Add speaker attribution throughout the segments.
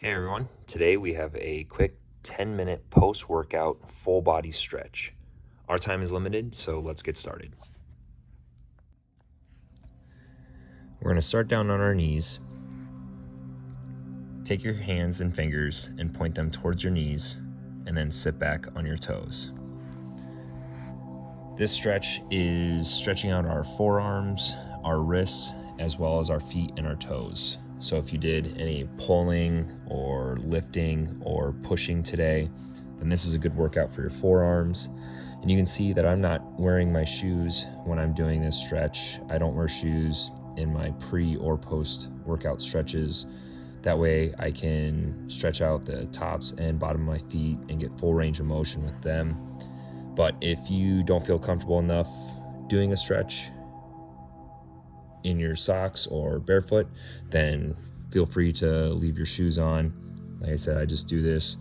Speaker 1: Hey everyone, today we have a quick 10-minute post-workout full body stretch. Our time is limited, so let's get started. We're going to start down on our knees. Take your hands and fingers and point them towards your knees, and then sit back on your toes. This stretch is stretching out our forearms, our wrists, as well as our feet and our toes. So if you did any pulling or lifting or pushing today, then this is a good workout for your forearms. And you can see that I'm not wearing my shoes when I'm doing this stretch. I don't wear shoes in my pre or post workout stretches. That way I can stretch out the tops and bottom of my feet and get full range of motion with them. But if you don't feel comfortable enough doing a stretch in your socks or barefoot, then feel free to leave your shoes on. Like I said, I just do this.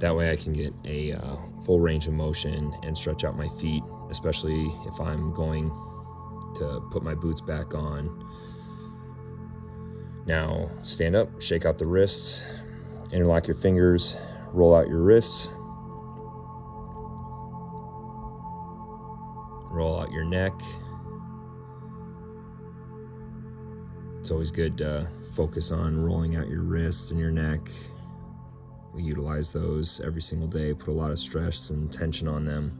Speaker 1: That way I can get a full range of motion and stretch out my feet, especially if I'm going to put my boots back on. Now stand up, shake out the wrists, interlock your fingers, roll out your wrists, roll out your neck. It's always good to focus on rolling out your wrists and your neck. We utilize those every single day, put a lot of stress and tension on them.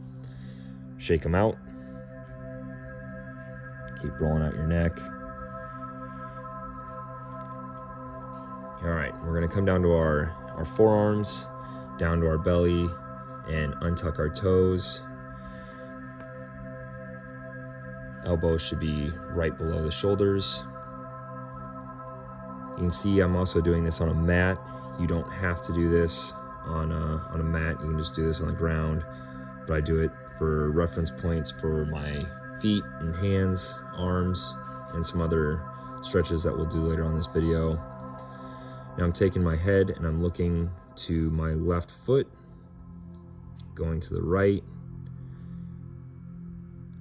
Speaker 1: Shake them out. Keep rolling out your neck. All right, we're gonna come down to our forearms, down to our belly, and untuck our toes. Elbows should be right below the shoulders. You can see I'm also doing this on a mat. You don't have to do this on a mat. You can just do this on the ground, but I do it for reference points for my feet and hands, arms, and some other stretches that we'll do later on this video. Now I'm taking my head and I'm looking to my left foot, going to the right,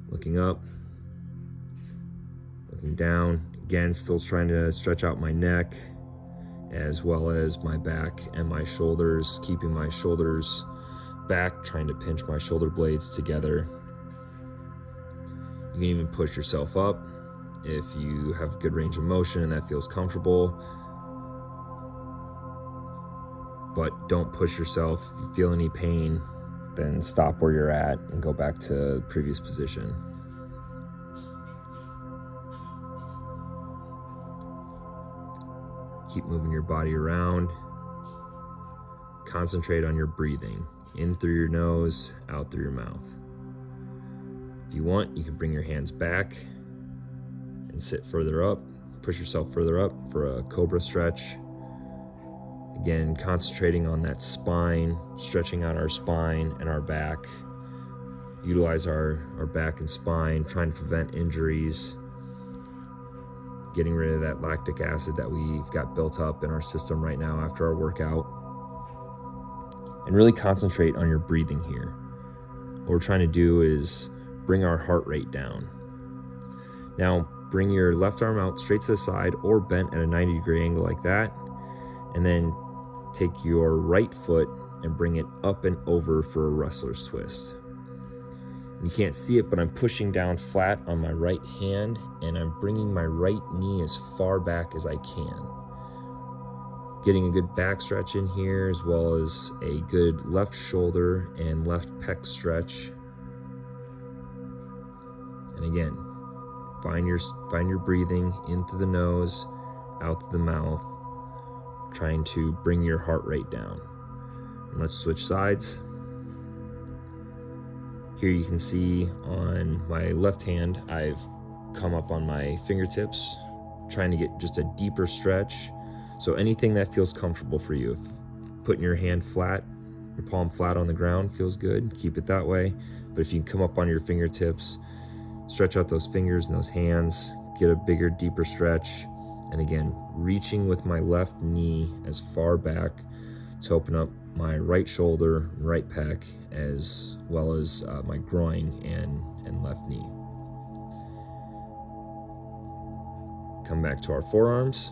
Speaker 1: looking up, looking down. Again, still trying to stretch out my neck as well as my back and my shoulders, keeping my shoulders back, trying to pinch my shoulder blades together. You can even push yourself up if you have good range of motion and that feels comfortable. But don't push yourself. If you feel any pain, then stop where you're at and go back to previous position. Keep moving your body around. Concentrate on your breathing. In through your nose, out through your mouth. If you want, you can bring your hands back and sit further up. Push yourself further up for a cobra stretch. Again, concentrating on that spine, stretching out our spine and our back. Utilize our back and spine, trying to prevent injuries. Getting rid of that lactic acid that we've got built up in our system right now after our workout. And really concentrate on your breathing here. What we're trying to do is bring our heart rate down. Now, bring your left arm out straight to the side or bent at a 90-degree angle like that. And then take your right foot and bring it up and over for a wrestler's twist. You can't see it, but I'm pushing down flat on my right hand and I'm bringing my right knee as far back as I can. Getting a good back stretch in here as well as a good left shoulder and left pec stretch. And again, find your breathing in through the nose, out through the mouth, trying to bring your heart rate down. And let's switch sides. Here you can see on my left hand, I've come up on my fingertips, trying to get just a deeper stretch. So anything that feels comfortable for you. If putting your hand flat, your palm flat on the ground feels good, keep it that way. But if you come up on your fingertips, stretch out those fingers and those hands, get a bigger, deeper stretch. And again, reaching with my left knee as far back to open up my right shoulder, right pec, as well as my groin and left knee. Come back to our forearms.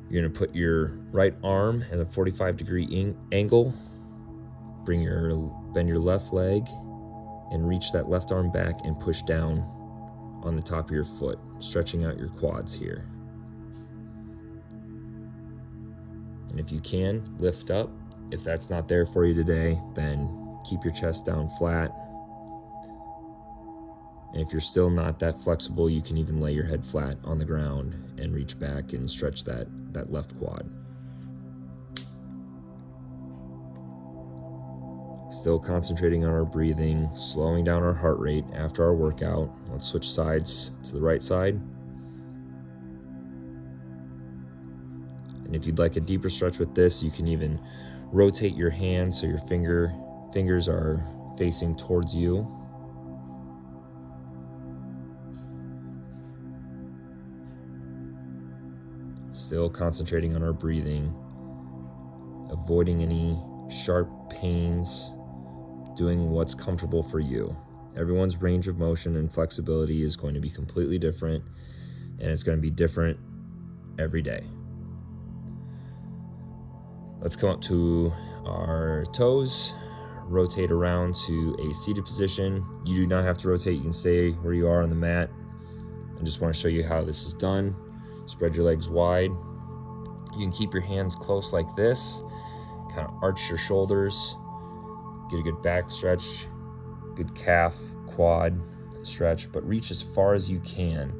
Speaker 1: You're gonna put your right arm at a 45-degree angle, bend your left leg, and reach that left arm back and push down on the top of your foot, stretching out your quads here. And if you can, lift up. If that's not there for you today, then keep your chest down flat. And if you're still not that flexible, you can even lay your head flat on the ground and reach back and stretch that left quad. Still concentrating on our breathing, slowing down our heart rate after our workout. Let's switch sides to the right side. And if you'd like a deeper stretch with this, you can even rotate your hands so your fingers are facing towards you. Still concentrating on our breathing, avoiding any sharp pains, doing what's comfortable for you. Everyone's range of motion and flexibility is going to be completely different, and it's going to be different every day. Let's come up to our toes, rotate around to a seated position. You do not have to rotate, you can stay where you are on the mat. I just want to show you how this is done. Spread your legs wide. You can keep your hands close like this, kind of arch your shoulders, get a good back stretch, good calf, quad stretch, but reach as far as you can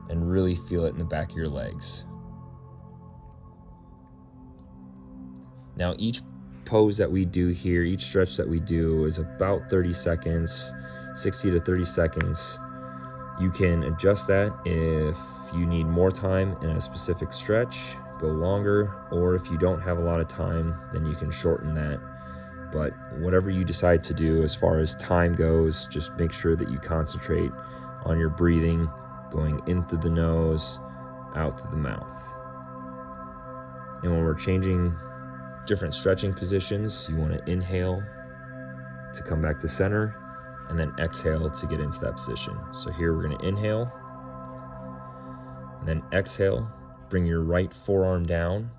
Speaker 1: and really feel it in the back of your legs. Now each pose that we do here, each stretch that we do is about 30 seconds, 60 to 30 seconds. You can adjust that if you need more time in a specific stretch, go longer, or if you don't have a lot of time, then you can shorten that. But whatever you decide to do as far as time goes, just make sure that you concentrate on your breathing, going in through the nose, out through the mouth. And when we're changing different stretching positions, you want to inhale to come back to center, and then exhale to get into that position. So here we're going to inhale, and then exhale, bring your right forearm down,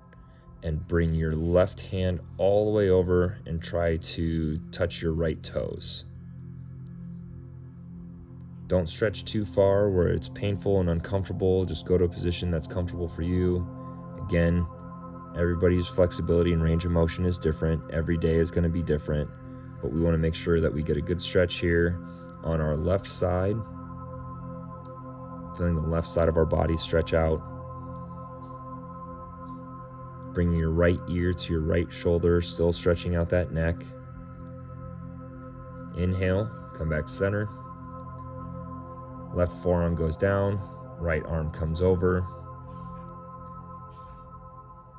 Speaker 1: and bring your left hand all the way over and try to touch your right toes. Don't stretch too far where it's painful and uncomfortable. Just go to a position that's comfortable for you. Again, everybody's flexibility and range of motion is different. Every day is going to be different, but we want to make sure that we get a good stretch here on our left side, feeling the left side of our body stretch out. Bringing your right ear to your right shoulder, still stretching out that neck. Inhale, come back to center. Left forearm goes down, right arm comes over.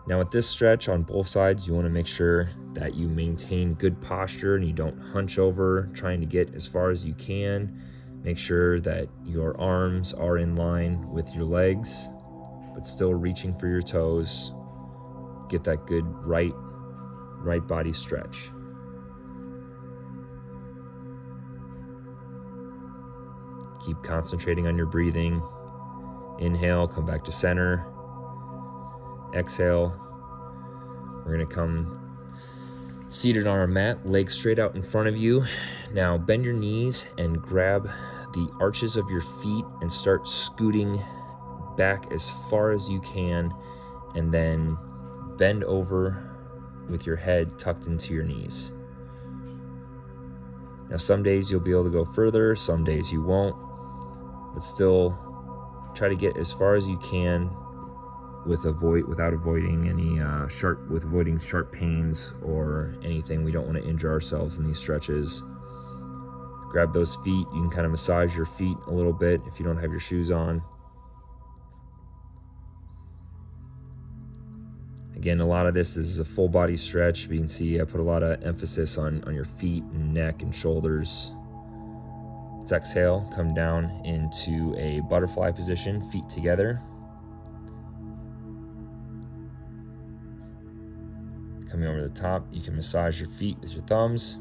Speaker 1: Now with this stretch on both sides, you want to make sure that you maintain good posture and you don't hunch over, trying to get as far as you can. Make sure that your arms are in line with your legs, but still reaching for your toes. Get that good right body stretch. Keep concentrating on your breathing. Inhale, come back to center. Exhale. We're going to come seated on our mat, legs straight out in front of you. Now bend your knees and grab the arches of your feet and start scooting back as far as you can, and then bend over with your head tucked into your knees. Now some days you'll be able to go further, some days you won't, but still try to get as far as you can without avoiding any sharp pains or anything. We don't want to injure ourselves in these stretches. Grab those feet. You can kind of massage your feet a little bit if you don't have your shoes on. Again, a lot of this is a full body stretch. You can see I put a lot of emphasis on your feet and neck and shoulders. Let's exhale, come down into a butterfly position, feet together. Coming over the top, you can massage your feet with your thumbs.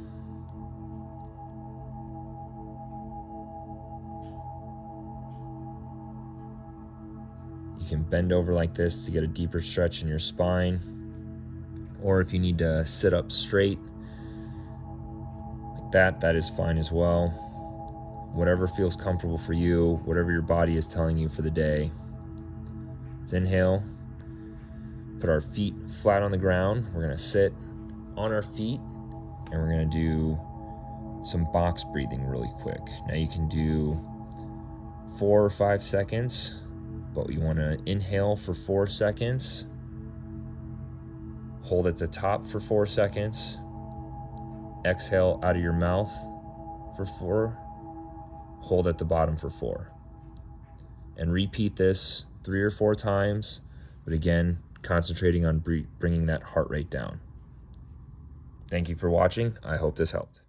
Speaker 1: You can bend over like this to get a deeper stretch in your spine. Or if you need to sit up straight like that, that is fine as well. Whatever feels comfortable for you, whatever your body is telling you for the day. Let's inhale, put our feet flat on the ground. We're gonna sit on our feet and we're gonna do some box breathing really quick. Now you can do 4 or 5 seconds, but you wanna inhale for 4 seconds, hold at the top for 4 seconds, exhale out of your mouth for 4, hold at the bottom for 4. And repeat this 3 or 4 times, but again, concentrating on bringing that heart rate down. Thank you for watching. I hope this helped.